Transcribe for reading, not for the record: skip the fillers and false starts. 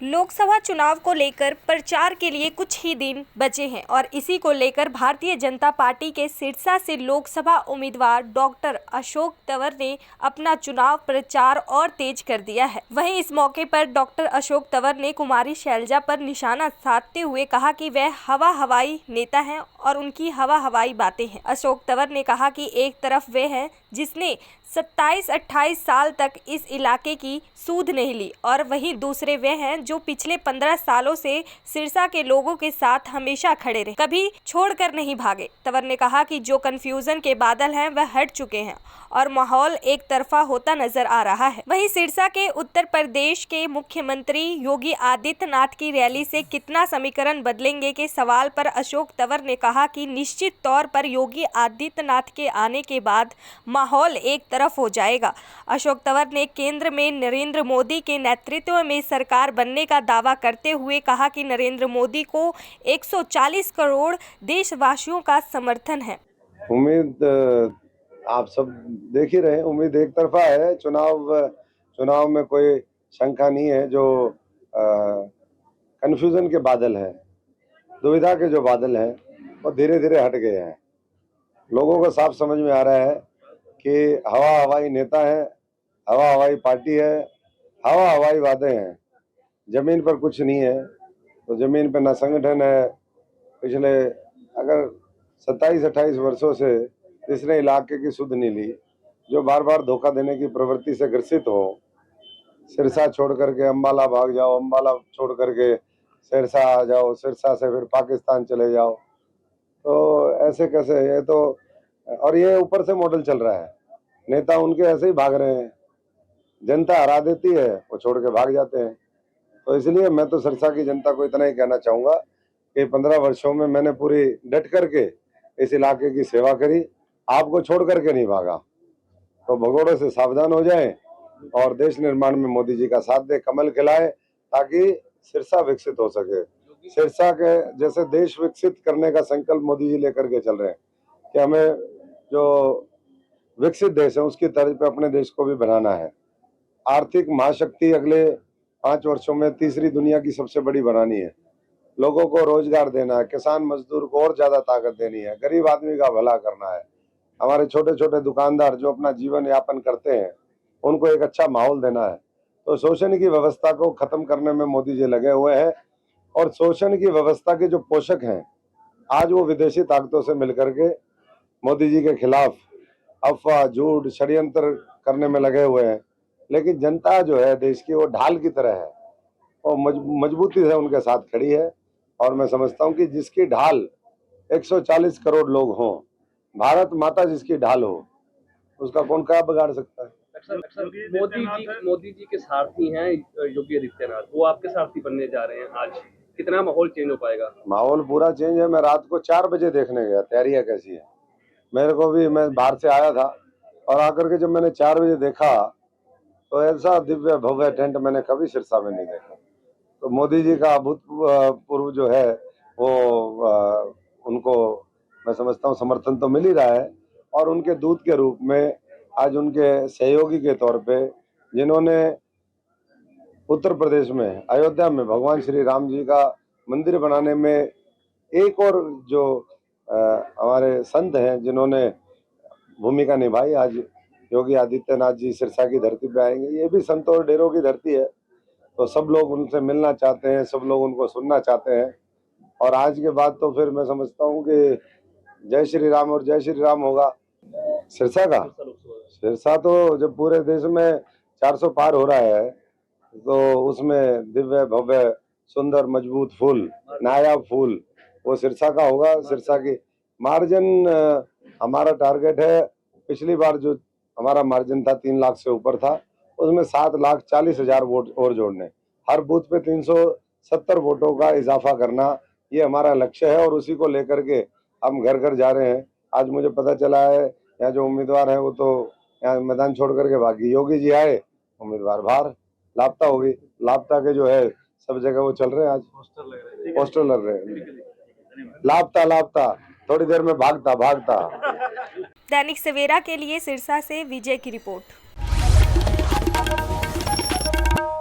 लोकसभा चुनाव को लेकर प्रचार के लिए कुछ ही दिन बचे हैं और इसी को लेकर भारतीय जनता पार्टी के सिरसा से लोकसभा उम्मीदवार डॉक्टर अशोक तंवर ने अपना चुनाव प्रचार और तेज कर दिया है। वहीं इस मौके पर डॉक्टर अशोक तंवर ने कुमारी शैलजा पर निशाना साधते हुए कहा कि वह हवाई नेता हैं और उनकी हवाई बातें हैं। अशोक तंवर ने कहा कि एक तरफ वे हैं जिसने 27-28 साल तक इस इलाके की सूद नहीं ली और वहीं दूसरे वे हैं जो पिछले 15 सालों से सिरसा के लोगों के साथ हमेशा खड़े रहे, कभी छोड़कर नहीं भागे। तंवर ने कहा कि जो कंफ्यूजन के बादल हैं वह हट चुके हैं और माहौल एक तरफा होता नजर आ रहा है। वहीं सिरसा के उत्तर प्रदेश के मुख्यमंत्री योगी आदित्यनाथ की रैली से कितना समीकरण बदलेंगे के सवाल पर अशोक तंवर ने कहा कि निश्चित तौर पर योगी आदित्यनाथ के आने के बाद माहौल एक तरफ हो जाएगा। अशोक तंवर ने केंद्र में नरेंद्र मोदी के नेतृत्व में सरकार बनने का दावा करते हुए कहा कि नरेंद्र मोदी को 140 करोड़ देशवासियों का समर्थन है। उम्मीद आप सब देख ही रहे, उम्मीद एक तरफा है। चुनाव में कोई शंका नहीं है। जो कंफ्यूजन के बादल हैं, दुविधा के जो बादल हैं, वो धीरे धीरे हट गए हैं। लोगों को साफ समझ में आ रहा है कि हवाई नेता है, हवाई पार्टी है, हवाई वादे हैं, जमीन पर कुछ नहीं है। तो जमीन पर ना संगठन है। पिछले अगर 27-28 वर्षों से इसने इलाके की सुध नहीं ली, जो बार बार धोखा देने की प्रवृत्ति से ग्रसित हो, सिरसा छोड़ करके अम्बाला भाग जाओ, अम्बाला छोड़ करके सिरसा आ जाओ, सिरसा से फिर पाकिस्तान चले जाओ, तो ऐसे कैसे? ये तो और ये ऊपर से मॉडल चल रहा है। नेता उनके ऐसे ही भाग रहे हैं, जनता हरा देती है, वो छोड़ के भाग जाते हैं। तो इसलिए मैं तो सिरसा की जनता को इतना ही कहना चाहूँगा कि 15 वर्षों में मैंने पूरी डट करके इस इलाके की सेवा करी, आपको छोड़ करके नहीं भागा। तो भगोड़े से सावधान हो जाएं और देश निर्माण में मोदी जी का साथ दे, कमल खिलाए, ताकि सिरसा विकसित हो सके। सिरसा के जैसे देश विकसित करने का संकल्प मोदी जी लेकर के चल रहे हैं कि हमें जो विकसित देश है उसकी तर्ज पे अपने देश को भी बनाना है। आर्थिक महाशक्ति अगले 5 वर्षों में तीसरी दुनिया की सबसे बड़ी बनानी है। लोगों को रोजगार देना है, किसान मजदूर को और ज्यादा ताकत देनी है, गरीब आदमी का भला करना है। हमारे छोटे छोटे दुकानदार जो अपना जीवन यापन करते हैं, उनको एक अच्छा माहौल देना है। तो शोषण की व्यवस्था को खत्म करने में मोदी जी लगे हुए हैं और शोषण की व्यवस्था के जो पोषक हैं, आज वो विदेशी ताकतों से मिलकर के मोदी जी के खिलाफ अफवाह, झूठ, षड्यंत्र करने में लगे हुए हैं। लेकिन जनता जो है देश की, वो ढाल की तरह है, वो मजबूती से उनके साथ खड़ी है। और मैं समझता हूँ कि जिसकी ढाल 140 करोड़ लोग हों, भारत माता जिसकी ढाल हो, उसका कौन क्या बिगाड़ सकता है? अक्सर मोदी जी के सारथी हैं योगी आदित्यनाथ, वो आपके सारथी बनने जा रहे हैं। आज कितना माहौल चेंज हो पाएगा? माहौल पूरा चेंज है। मैं रात को 4 बजे देखने गया तैयारियां कैसी है। मेरे को भी, मैं बाहर से आया था और आकर के जब मैंने 4 बजे देखा तो ऐसा दिव्य भव्य टेंट मैंने कभी सिरसा में नहीं देखा। तो मोदी जी का अभूतपूर्व जो है वो उनको मैं समझता हूँ समर्थन तो मिल ही रहा है। और उनके दूत के रूप में आज उनके सहयोगी के तौर पे, जिन्होंने उत्तर प्रदेश में अयोध्या में भगवान श्री राम जी का मंदिर बनाने में एक और जो हमारे संत हैं जिन्होंने भूमिका निभाई, आज योगी आदित्यनाथ जी सिरसा की धरती पे आएंगे। ये भी संतों और डेरों की धरती है, तो सब लोग उनसे मिलना चाहते हैं, सब लोग उनको सुनना चाहते हैं। और आज के बाद तो फिर मैं समझता हूँ कि जय श्री राम और जय श्री राम होगा। सिरसा का, सिरसा तो जब पूरे देश में 400 पार हो रहा है, तो उसमें दिव्य भव्य सुंदर मजबूत फूल, नायाब फूल, वो सिरसा का होगा। सिरसा की मार्जिन, हमारा टारगेट है, पिछली बार जो हमारा मार्जिन था 3 लाख से ऊपर था, उसमें 7,40,000 वोट और जोड़ने, हर बूथ पे 370 वोटों का इजाफा करना, ये हमारा लक्ष्य है। और उसी को लेकर के हम घर घर जा रहे हैं। आज मुझे पता चला है यहाँ जो उम्मीदवार है वो तो यहाँ मैदान छोड़ करके भागी। योगी जी आए, उम्मीदवार बाहर लापता हो गई। लापता के जो है सब जगह वो चल रहे हैं, आज पोस्टर लग रहे हैं, लापता, थोड़ी देर में भागता। दैनिक सवेरा के लिए सिरसा से विजय की रिपोर्ट।